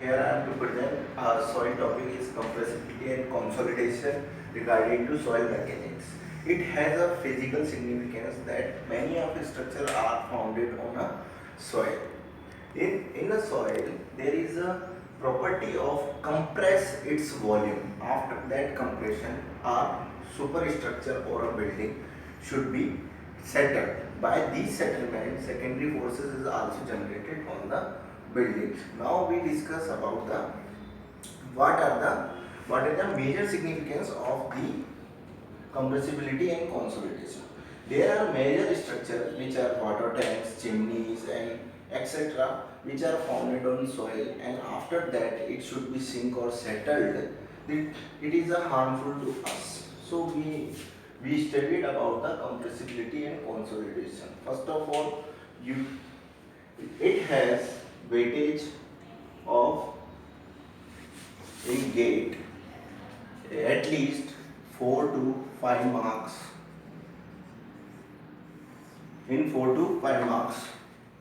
Here I am to present our soil topic is compressibility and consolidation regarding to soil mechanics. It has a physical significance that many of the structures are founded on a soil. In a soil, there is a property of compress its volume. After that compression, a superstructure or a building should be settled. By these settlement, secondary forces is also generated on the buildings. Now we discuss about the what are the what is the major significance of the compressibility and consolidation. There are major structures which are water tanks, chimneys and etc. which are founded on soil, and after that it should be sink or settled. It is a harmful to us. So we studied about the compressibility and consolidation. First of all, you it has weightage of in gate at least 4 to 5 marks. In 4 to 5 marks,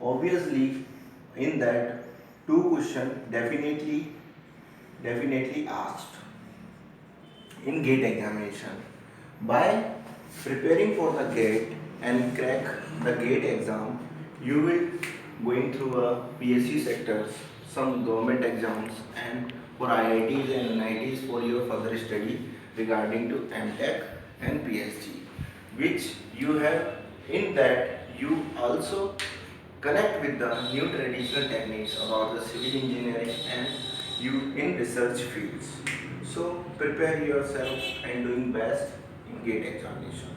obviously in that two question definitely asked in gate examination. By preparing for the gate and crack the gate exam, you will going through a PSC sectors, some government exams, and for IITs and NITs for your further study regarding to MTech and PhD, which you have in that you also connect with the new traditional techniques about the civil engineering and you in research fields. So prepare yourself and doing best in gate examination.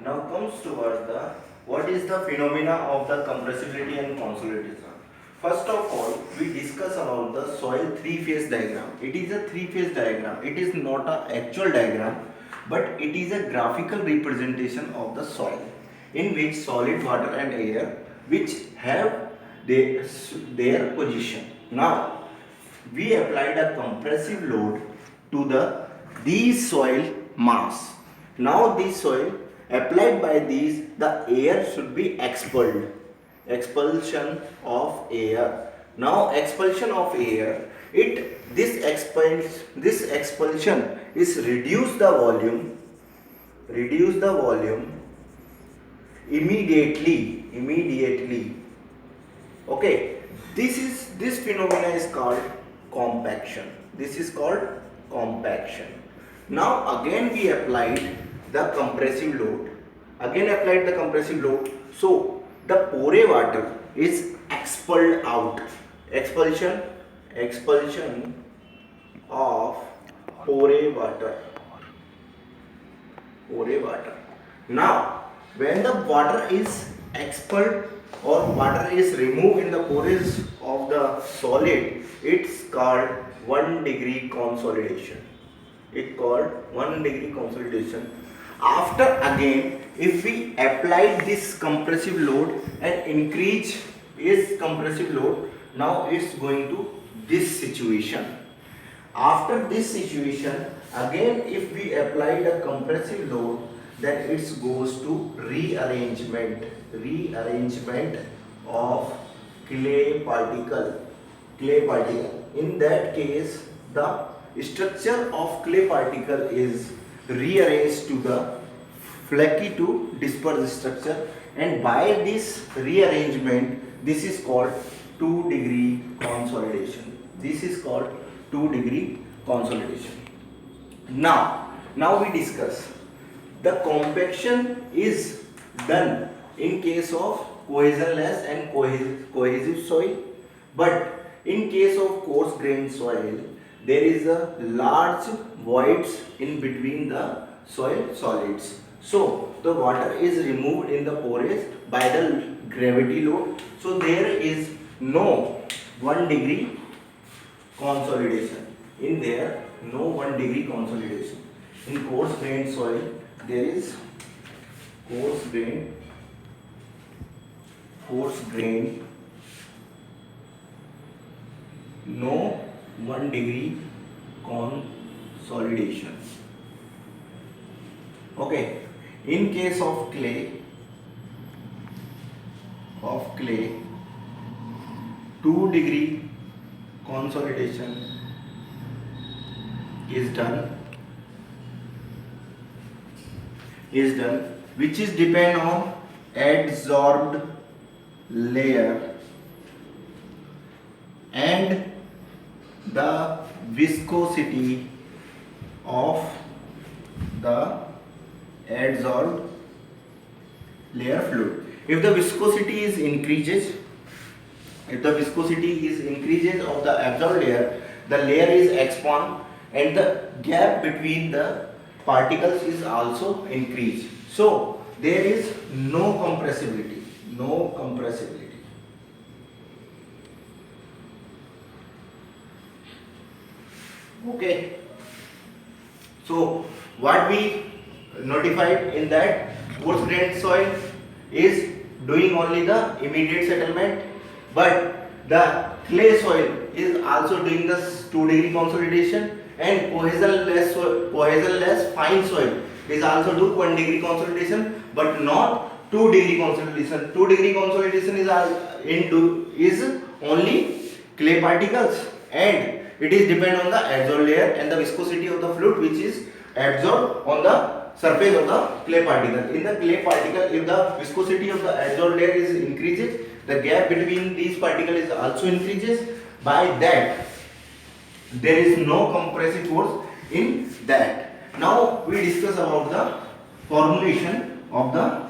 Now comes towards the what is the phenomena of the compressibility and consolidation. First of all, we discuss about the soil three-phase diagram. It is a three-phase diagram. It is not an actual diagram, but it is a graphical representation of the soil, in which solid water and air, which have their position. Now, we applied a compressive load to these soil mass. Now this soil applied by these, the air should be expelled. Expulsion of air. Now expulsion of air, this expulsion is reduce the volume immediately. Okay, this phenomena is called compaction. This is called compaction. Now again we applied the compressive load. So the pore water is expelled out. Expulsion of pore water. Now, when the water is expelled or water is removed in the pores of the solid, it's called 1 degree consolidation. After again, if we apply this compressive load and increase its compressive load, now it's going to this situation. After this situation, again if we apply the compressive load, then it goes to rearrangement of clay particle. In that case, the structure of clay particle is rearranged to the flaky to dispersed structure, and by this rearrangement, this is called 2 degree consolidation. Now we discuss the compaction is done in case of cohesionless and cohesive soil, but in case of coarse grained soil, there is a large voids in between the soil solids. So the water is removed in the pores by the gravity load. So there is no 1 degree consolidation. No 1 degree consolidation. In coarse grained soil, there is coarse grain, no 1 degree consolidation. Okay, in case of clay 2 degree consolidation is done which is depend on adsorbed layer and the viscosity of the adsorbed layer fluid. If the viscosity is increases of the absorbed layer, the layer is expand and the gap between the particles is also increased. So there is no compressibility. Okay. So what we notified in that coarse grained soil is doing only the immediate settlement, but the clay soil is also doing the 2-degree consolidation, and cohesionless fine soil is also do 1-degree consolidation, but not 2-degree consolidation. 2-degree consolidation is only clay particles, and it is depend on the adsorbed layer and the viscosity of the fluid which is absorbed on the surface of the clay particle. In the clay particle, if the viscosity of the adsorbed layer is increases, the gap between these particles is also increases. By that, there is no compressive force in that. Now we discuss about the formulation of the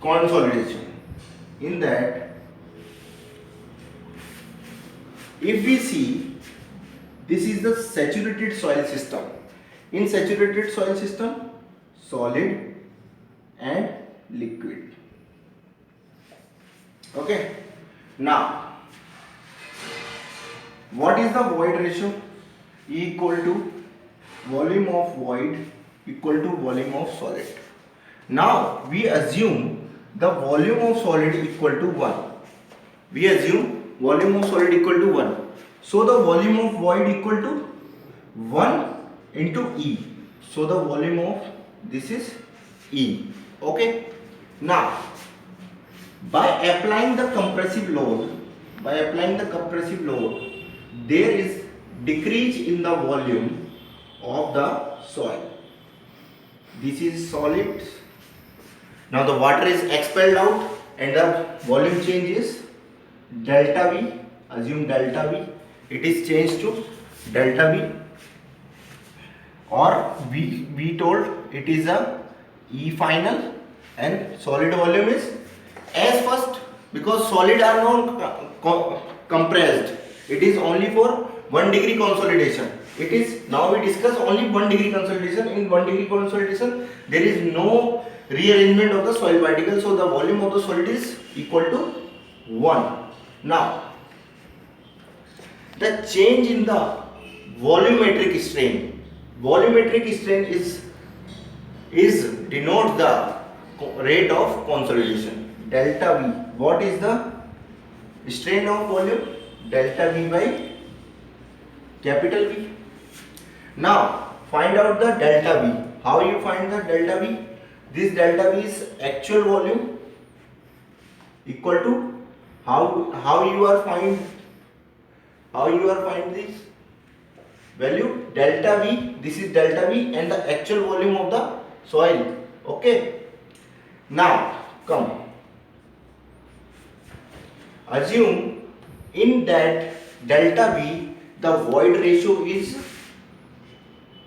consolidation. In that, if we see, this is the saturated soil system. In saturated soil system, solid and liquid. Okay. Now, what is the void ratio? E equal to volume of void equal to volume of solid. Now we assume the volume of solid equal to 1. We assume volume of solid equal to 1. So the volume of void equal to 1 into E. So the volume of this is E. Okay. Now by applying the compressive load, there is decrease in the volume of the soil. This is solid. Now the water is expelled out and the volume changes delta V. Assume delta V. It is changed to delta V, or we told it is a E final, and solid volume is as first, because solid are not compressed. It is only for 1-degree consolidation. It is, now we discuss only 1-degree consolidation. In 1-degree consolidation, there is no rearrangement of the soil particles, so the volume of the solid is equal to 1. Now the change in the volumetric strain is denotes the rate of consolidation. Delta V. What is the strain of volume? Delta V by capital V. Now find out the delta V. How you find the delta V? This delta V is actual volume equal to how you are find this value, delta V. This is delta V and the actual volume of the soil. Okay. Now come, assume in that delta V the void ratio is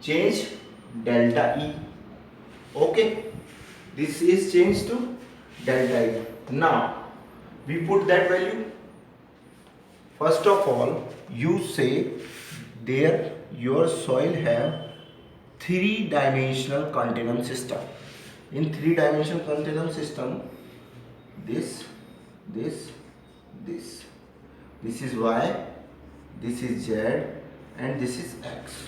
changed delta E. Okay, this is changed to delta E. Now we put that value. First of all, you say there your soil have 3-dimensional continuum system. In 3-dimensional continuum system, this is Y, this is Z, and this is X.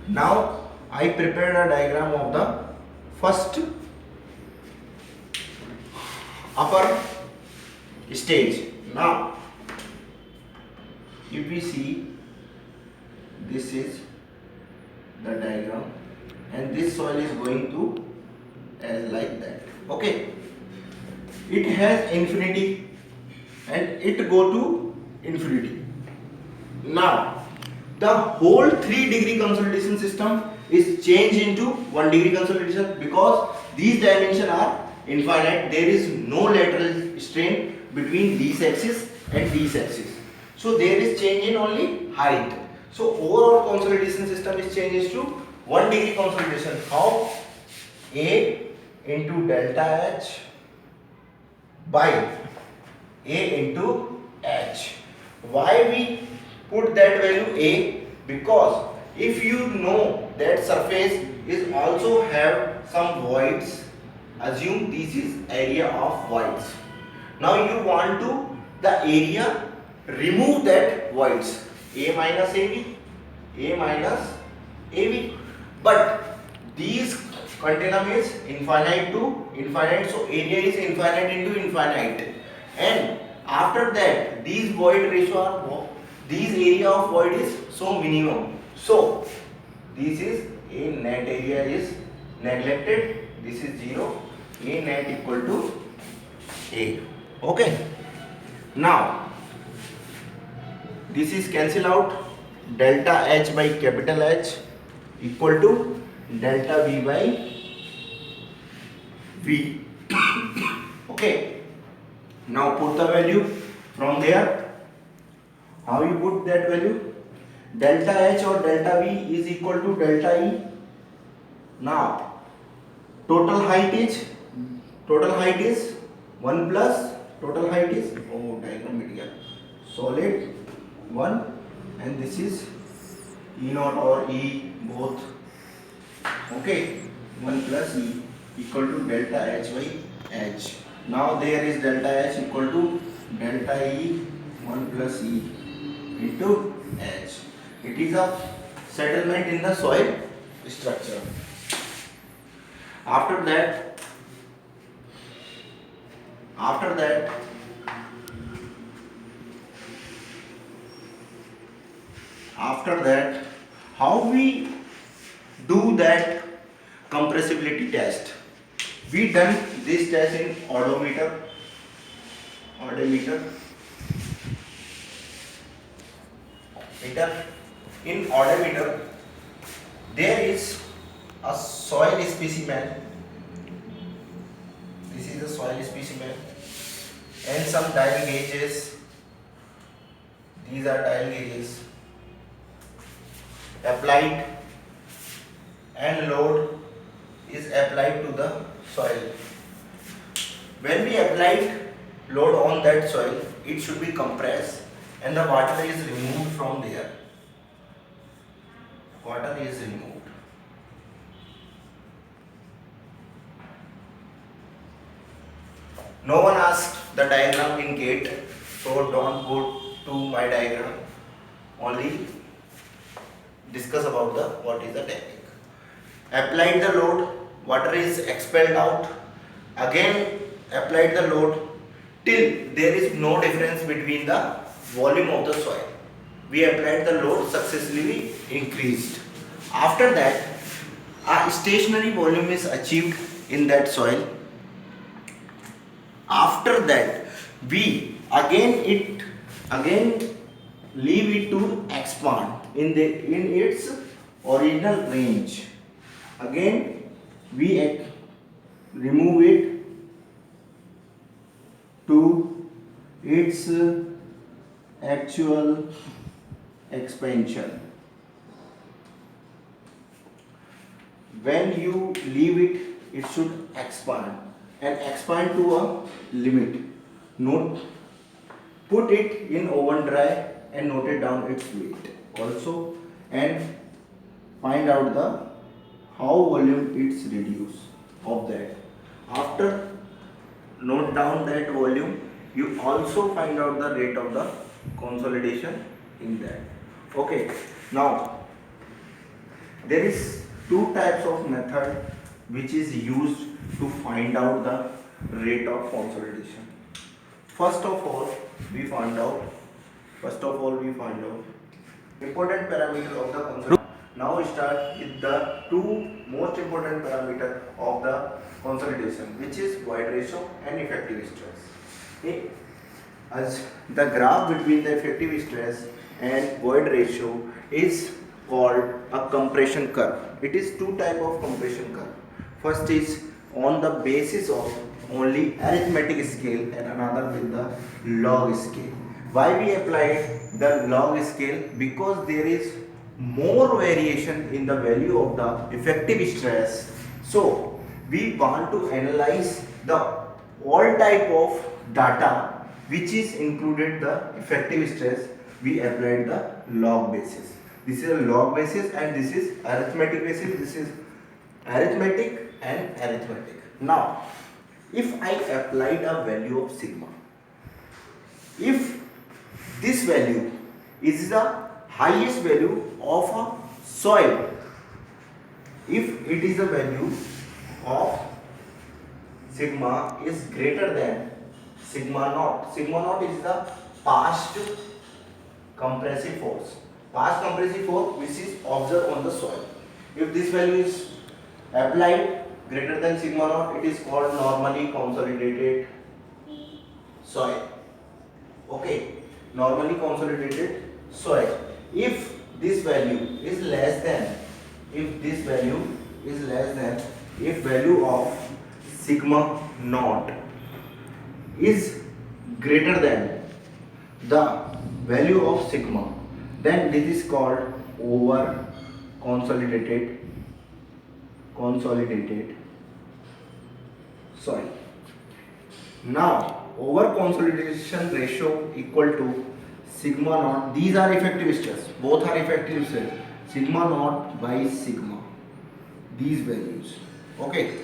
Now I prepared a diagram of the first upper stage. Now if we see, this is the diagram, and this soil is going to as like that. Okay. it has infinity and it go to infinity. Now the whole 3-degree consolidation system is changed into 1-degree consolidation because these dimensions are infinite. There is no lateral strain between these axes and these axes. So there is change in only height. So overall consolidation system is changed to 1-degree consolidation. How? A into delta H by A into H. Why we put that value A? Because if you know that surface is also have some voids, assume this is area of voids. Now you want to the area remove that voids, A minus AB, A minus AB, but these continuum is infinite to infinite, so area is infinite into infinite, and after that these void ratio are, these area of void is so minimum, so this is A net area is neglected, this is 0, A net equal to A. Okay, now this is cancel out, delta H by capital H equal to delta V by V. Okay, now put the value from there. How you put that value? Delta H or delta V is equal to delta E. Now total height is 1 plus total height is, oh diagram mit gaya, solid 1, and this is E naught or E both. Okay, 1 plus E equal to delta H by H. Now there is delta H equal to delta E 1 plus E into H. It is a settlement in the soil structure. After that, how we do that compressibility test? We done this test in odometer. In odometer, there is a soil specimen. This is a soil specimen and some dial gauges. These are dial gauges applied, and load is applied to the soil. When we applied load on that soil, it should be compressed and the water is removed from there. Water is removed. No one asked the diagram in GATE, so don't go to my diagram. Only discuss about the what is the technique. Applied the load, water is expelled out. Again applied the load till there is no difference between the volume of the soil. We applied the load, successfully increased. After that, a stationary volume is achieved in that soil. After that, we again leave it to expand in its original range. Again we remove it to its actual expansion. When you leave it, it should expand and expand to a limit. Note, put it in oven dry and note it down its weight also, and find out the how volume it's reduced of that. After note down that volume, you also find out the rate of the consolidation in that. Okay, now there is two types of method which is used to find out the rate of consolidation. First of all we find out important parameter of the consolidation. Now we start with the two most important parameter of the consolidation, which is void ratio and effective stress. Okay. As the graph between the effective stress and void ratio is called a compression curve. It is two type of compression curve. First is on the basis of only arithmetic scale and another with the log scale. Why we applied the log scale? Because there is more variation in the value of the effective stress. So we want to analyze the all type of data which is included the effective stress. We applied the log basis. This is a log basis and this is arithmetic basis. This is arithmetic and arithmetic. Now if I applied a value of sigma, if this value is the highest value of a soil, if it is a value of sigma is greater than sigma naught. Sigma naught is the past compressive force. Past compressive force which is observed on the soil. If this value is applied greater than sigma naught, it is called normally consolidated soil. Okay, normally consolidated soil. If this value is less than, if value of sigma naught is greater than the value of sigma, then this is called over consolidated soil. Now over consolidation ratio equal to sigma naught, these are effective stress, both are effective stress, sigma naught by sigma, these values. Okay,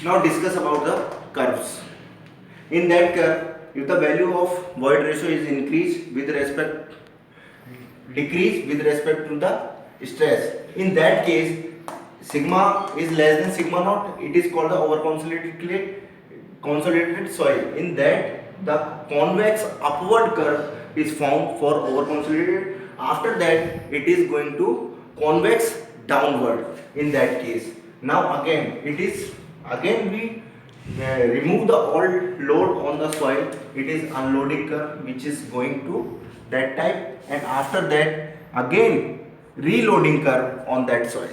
now discuss about the curves. In that curve, if the value of void ratio is decrease with respect to the stress, in that case sigma is less than sigma naught, it is called the over consolidated soil. In that the convex upward curve is found for over consolidated. After that it is going to convex downward in that case. Now again we remove the old load on the soil, it is unloading curve which is going to that type, and after that again reloading curve on that soil.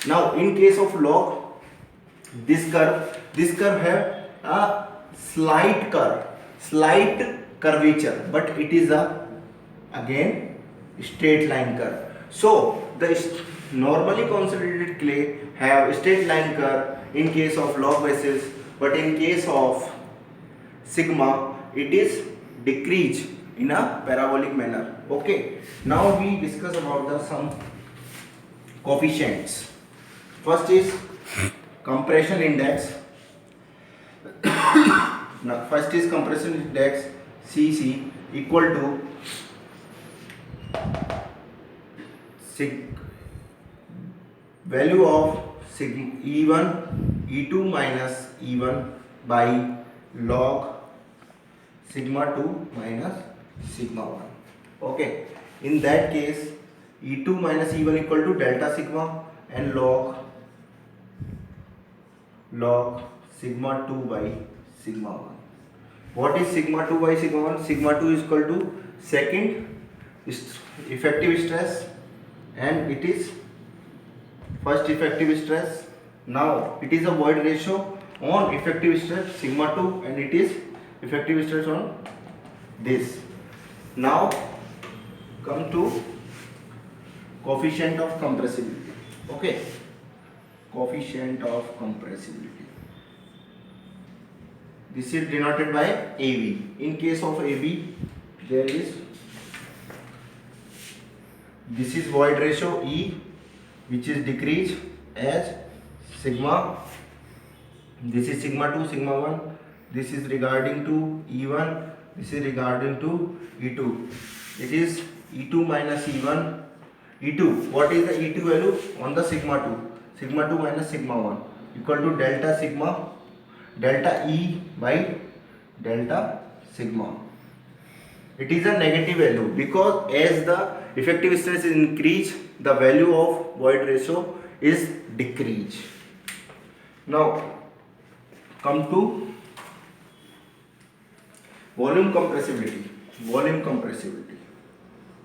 Now in case of log, this curve have a slight curvature, but it is a again straight line curve. So the normally consolidated clay have straight line curve in case of log basis, but in case of sigma it is decrease in a parabolic manner. Okay, now we discuss about the some coefficients. First is compression index. Now first is compression index CC equal to value of sigma E1 E2 minus E1 by log sigma 2 minus sigma 1. Okay, in that case E2 minus E1 equal to delta sigma and log sigma 2 by sigma 1. What is sigma 2 by sigma 1? Sigma 2 is equal to second effective stress and it is first effective stress. Now it is a void ratio on effective stress sigma 2 and it is effective stress on this. Now come to coefficient of compressibility. Okay, coefficient of compressibility. This is denoted by AB. In case of AB, there is this is void ratio E, which is decreased as sigma. This is sigma 2, sigma 1. This is regarding to E1. This is regarding to E2. It is E2 minus E1. E2. What is the E2 value on the sigma 2? Sigma 2 minus sigma 1 equal to delta sigma, delta E by delta sigma. It is a negative value because as the effective stress is increase, the value of void ratio is decrease. Now come to volume compressibility. Volume compressibility.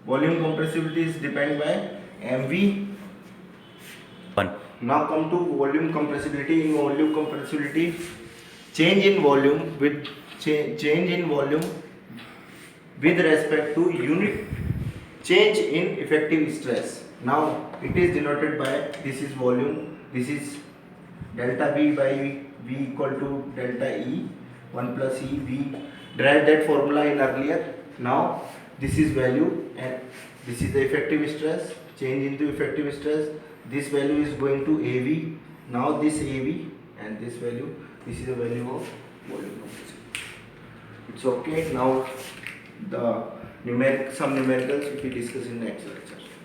Volume compressibility is defined by MV. Now come to volume compressibility. In volume compressibility, change in volume with change in volume with respect to unit change in effective stress. Now it is denoted by, this is volume, this is delta V by V equal to delta E 1 plus E. We derived that formula in earlier. Now this is value and this is the effective stress, change into effective stress. This value is going to AV. Now this AV and this value, this is the value of volume compressibility. It's okay. Now the some numericals we discuss in next lecture.